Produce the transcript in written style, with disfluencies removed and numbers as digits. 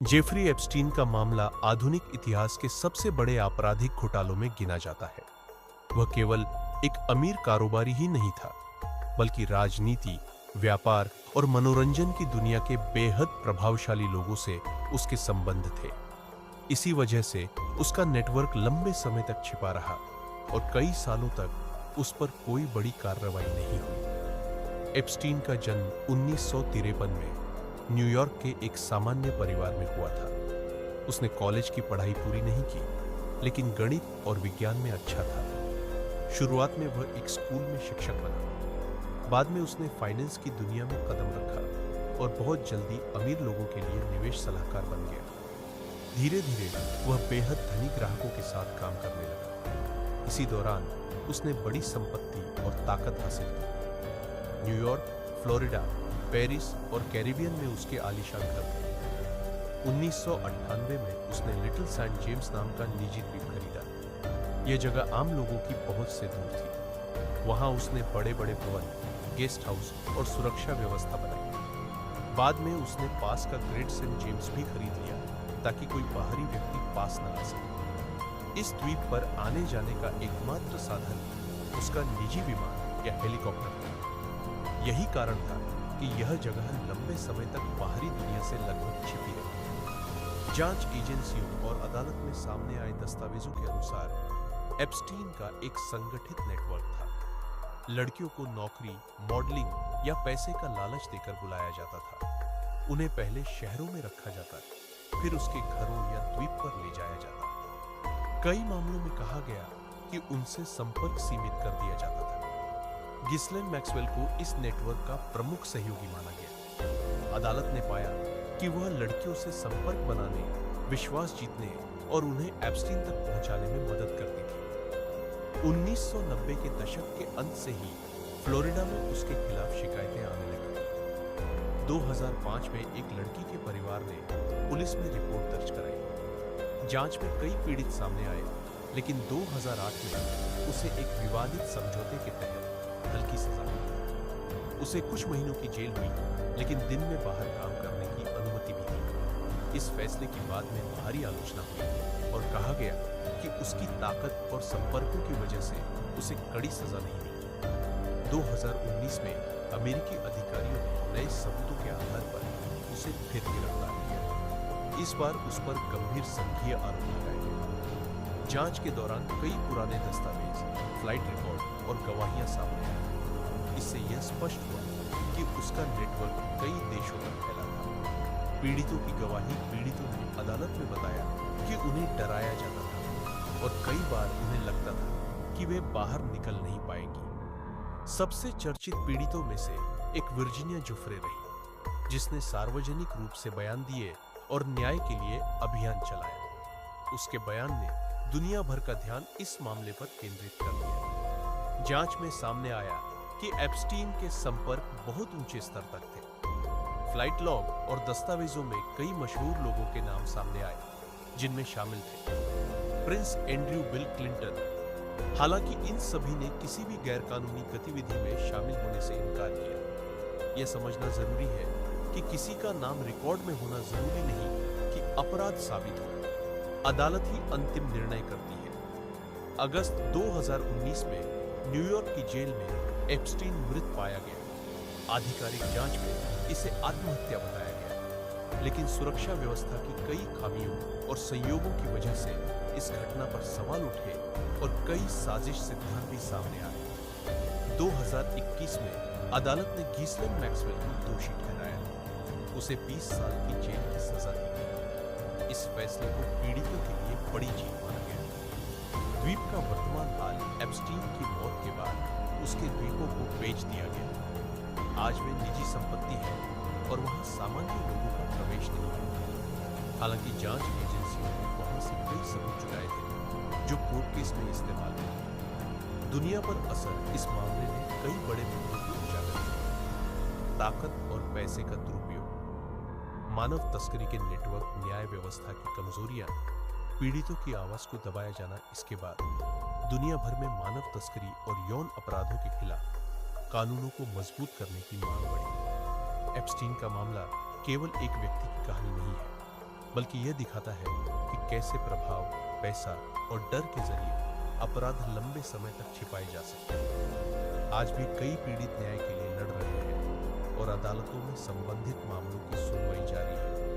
Jeffrey Epstein का मामला आधुनिक इतिहास के सबसे बड़े आपराधिक घोटालों में गिना जाता है। वह केवल एक अमीर कारोबारी ही नहीं था, बल्कि राजनीति, व्यापार और मनोरंजन की दुनिया के बेहद प्रभावशाली लोगों से उसके संबंध थे। इसी वजह से उसका नेटवर्क लंबे समय तक छिपा रहा और कई सालों तक उस पर कोई बड़ी कार्रवाई नहीं हुई। एप्स्टीन का जन्म 1953 में न्यूयॉर्क के एक सामान्य परिवार में हुआ था। उसने कॉलेज की पढ़ाई पूरी नहीं की, लेकिन गणित और विज्ञान में अच्छा था। शुरुआत में वह एक स्कूल में शिक्षक बना। बाद में उसने फाइनेंस की दुनिया में कदम रखा और बहुत जल्दी अमीर लोगों के लिए निवेश सलाहकार बन गया। धीरे धीरे वह बेहद धनी ग्राहकों के साथ काम करने लगा। इसी दौरान उसने बड़ी संपत्ति और ताकत हासिल की। न्यूयॉर्क, फ्लोरिडा, पेरिस और कैरिबियन में उसके आलीशान घर थे। 1998 में उसने लिटिल सेंट जेम्स नाम का निजी द्वीप खरीदा। यह जगह आम लोगों की पहुंच से दूर थी। वहां उसने बड़े बड़े भवन, गेस्ट हाउस और सुरक्षा व्यवस्था बनाई। बाद में उसने पास का ग्रेट सेंट जेम्स भी खरीद लिया, ताकि कोई बाहरी व्यक्ति पास न आ सके। इस द्वीप पर आने जाने का एकमात्र साधन उसका निजी विमान या हेलीकॉप्टर था। यही कारण था कि यह जगह लंबे समय तक बाहरी दुनिया से लगभग छिपी रही। जांच एजेंसियों और अदालत में सामने आए दस्तावेजों के अनुसार एप्स्टीन का एक संगठित नेटवर्क था। लड़कियों को नौकरी, मॉडलिंग या पैसे का लालच देकर बुलाया जाता था। उन्हें पहले शहरों में रखा जाता, फिर उसके घरों या द्वीप पर ले जाया जाता। कई मामलों में कहा गया कि उनसे संपर्क सीमित कर दिया जाता था। गिस्लेन मैक्सवेल को इस नेटवर्क का प्रमुख सहयोगी माना गया। अदालत ने पाया कि वह लड़कियों से संपर्क बनाने, विश्वास जीतने और उन्हें एप्स्टीन तक पहुंचाने में मदद करती थी। 1990 के दशक के अंत से ही फ्लोरिडा में उसके खिलाफ शिकायतें आने लगी। 2005 में एक लड़की के परिवार ने पुलिस में रिपोर्ट दर्ज कराई। जांच में कई पीड़ित सामने आए, लेकिन 2008 में उसे एक विवादित समझौते के तहत हल्की सजा मिली। उसे कुछ महीनों की जेल हुई, लेकिन दिन में बाहर काम करने की अनुमति भी दी। इस फैसले की बाद में भारी आलोचना हुई और कहा गया कि उसकी ताकत और संपर्कों की वजह से उसे कड़ी सजा नहीं मिली। 2019 में अमेरिकी अधिकारियों ने नए सबूतों के आधार पर उसे फिर गिरफ्तार किया। इस बार उस पर गंभीर संघीय आरोप लगाए गए। जांच के दौरान कई पुराने दस्तावेज, फ्लाइट रिकॉर्ड और गवाहियां सामने आई। इससे यह स्पष्ट हुआ कि उसका नेटवर्क कई देशों तक फैला था। पीड़ितों की गवाही पीड़ितों ने अदालत में बताया कि उन्हें डराया जाता था और कई बार उन्हें लगता था कि वे बाहर निकल नहीं पाएंगी। सबसे चर्चित पीड़ितों में से एक वर्जीनिया जुफ्रे रही, जिसने सार्वजनिक रूप से बयान दिए और न्याय के लिए अभियान चलाया। उसके बयान ने दुनिया भर का ध्यान इस मामले पर केंद्रित कर दिया। जांच में सामने आया कि एप्स्टीन के संपर्क बहुत ऊंचे स्तर तक थे। फ्लाइट लॉग और दस्तावेजों में कई मशहूर लोगों के नाम सामने आए, जिनमें शामिल थे प्रिंस एंड्रयू बिल क्लिंटन। हालांकि इन सभी ने किसी भी गैरकानूनी गतिविधि में शामिल होने से इनकार किया। यह समझना जरूरी है कि किसी का नाम रिकॉर्ड में होना जरूरी नहीं कि अपराध साबित हो। अदालत ही अंतिम निर्णय करती है। अगस्त 2019 में न्यूयॉर्क की जेल में एप्स्टीन मृत पाया गया। आधिकारिक जांच में इसे आत्महत्या बताया गया, लेकिन सुरक्षा व्यवस्था की कई खामियों और संयोगों की वजह से इस घटना पर सवाल उठे और कई साजिश सिद्धांत भी सामने आए। 2021 में अदालत ने गिस्लेन मैक्सवेल को दोषी ठहराया। उसे 20 साल की जेल की सजा दी गई। इस फैसले को पीड़ितों के लिए बड़ी जीत माना गया। द्वीप का वर्तमान हाल एप्स्टीन की मौत के बाद उसके द्वीपों को बेच दिया गया। आज वे निजी संपत्ति है और वहां सामान्य लोगों का प्रवेश नहीं है। हालांकि जांच एजेंसियों ने वहां से कई सबूत जुटाए थे, जो कोर्ट केस में इस्तेमाल हुए। दुनिया पर असर इस मामले ने कई बड़े मुद्दों को उजागर किया। ताकत और पैसे का दुरुपयोग, मानव तस्करी के नेटवर्क, न्याय व्यवस्था की कमजोरियां, पीड़ितों की आवाज को दबाया जाना। इसके बाद दुनिया भर में मानव तस्करी और यौन अपराधों के खिलाफ कानूनों को मजबूत करने की मांग बढ़ी। एप्स्टीन का मामला केवल एक व्यक्ति की कहानी नहीं है, बल्कि यह दिखाता है कि कैसे प्रभाव, पैसा और डर के जरिए अपराध लंबे समय तक छिपाए जा सकते हैं। आज भी कई पीड़ित न्याय के लिए लड़ रहे हैं और अदालतों में संबंधित मामलों की सुनवाई जारी है।